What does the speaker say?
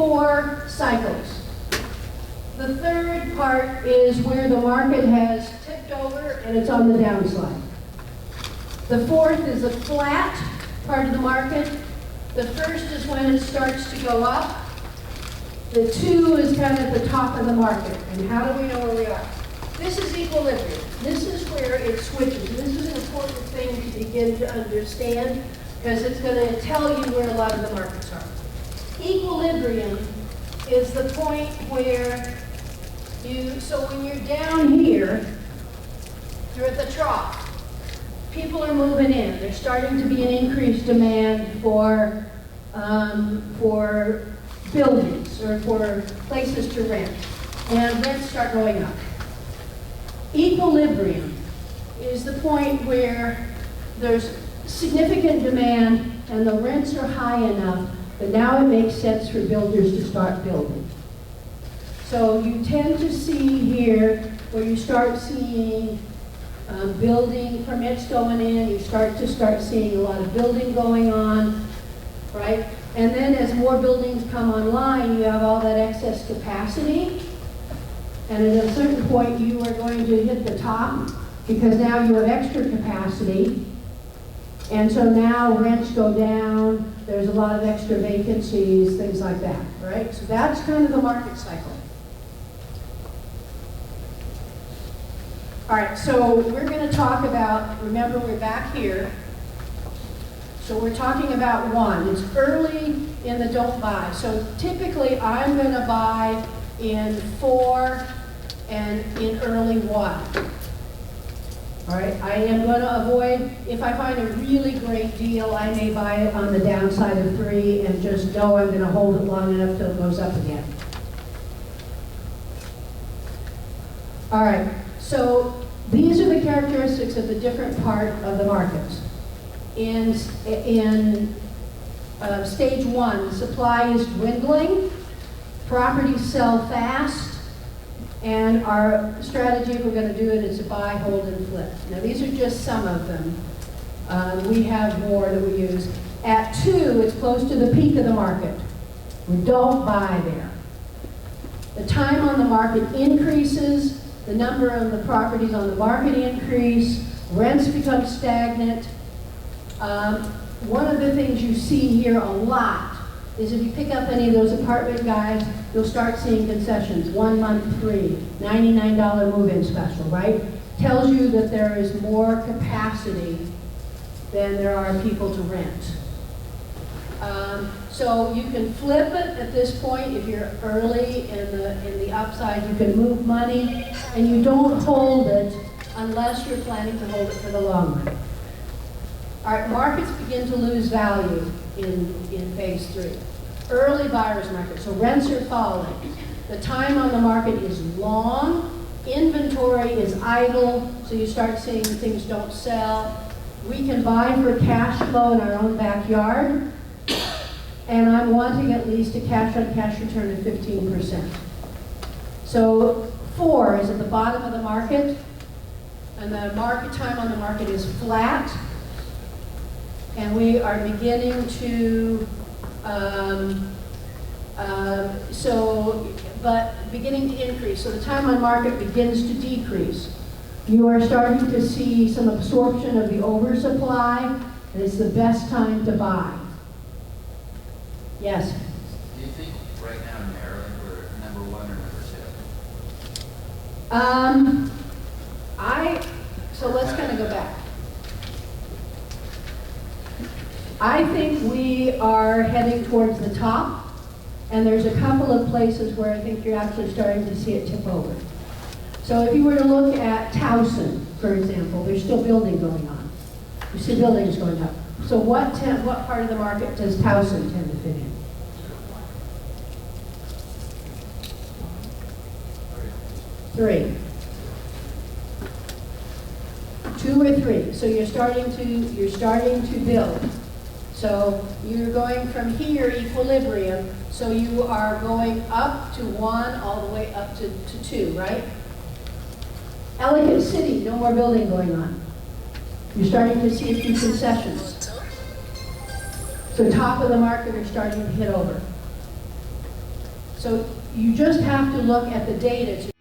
4 cycles. The third part is where the market has tipped over and it's on the downslide. The fourth is a flat part of the market. The first is when it starts to go up. The 2 is kind of the top of the market. And how do we know where we are? This is equilibrium. This is where it switches. And this is an important thing to begin to understand because it's going to tell you where a lot of the markets are. Equilibrium is the point where so when you're down here, you're at the trough. People are moving in. There's starting to be an increased demand for buildings or for places to rent. And rents start going up. Equilibrium is the point where there's significant demand and the rents are high enough that now it makes sense for builders to start building. So you tend to see here where you start seeing building permits going in, you start seeing a lot of building going on, right? And then as more buildings come online, you have all that excess capacity. And at a certain point, you are going to hit the top because now you have extra capacity. And so now rents go down, there's a lot of extra vacancies, things like that, right? So that's kind of the market cycle. All right, so we're going to talk about, remember we're back here. So we're talking about 1. It's early in the don't buy. So typically I'm going to buy in 4 and in early 1. All right, I am going to avoid, if I find a really great deal, I may buy it on the downside of 3 and just know I'm going to hold it long enough till it goes up again. All right, so these are the characteristics of the different part of the markets. In stage 1, supply is dwindling, properties sell fast, and our strategy, if we're going to do it, is to buy, hold, and flip. Now these are just some of them. We have more that we use. At 2, it's close to the peak of the market. We don't buy there. The time on the market increases, the number of the properties on the market increase, rents become stagnant. One of the things you see here a lot is if you pick up any of those apartment guides, you'll start seeing concessions. 1 month free, $99 move-in special, right? Tells you that there is more capacity than there are people to rent. So you can flip it at this point if you're early in the upside. You can move money, and you don't hold it unless you're planning to hold it for the long run. All right, markets begin to lose value in phase 3. Early buyer's market, so rents are falling. The time on the market is long, inventory is idle, so you start seeing things don't sell. We can buy for cash flow in our own backyard, and I'm wanting at least a cash-on-cash return of 15%. So 4 is at the bottom of the market, and the market time on the market is flat, and we are beginning to, beginning to increase. So the time on market begins to decrease. You are starting to see some absorption of the oversupply, and it's the best time to buy. Yes? Do you think right now in Maryland we're number 1 or number 2? So let's kind of go back. I think we are heading towards the top, and there's a couple of places where I think you're actually starting to see it tip over. So if you were to look at Towson, for example, there's still building going on. You see buildings going up. So what part of the market does Towson tend to fit in? 3. 2 or 3. So you're starting to build. So you're going from here, equilibrium, so you are going up to 1 all the way up to 2, right? Ellicott City, no more building going on. You're starting to see a few concessions. So top of the market are starting to hit over. So you just have to look at the data to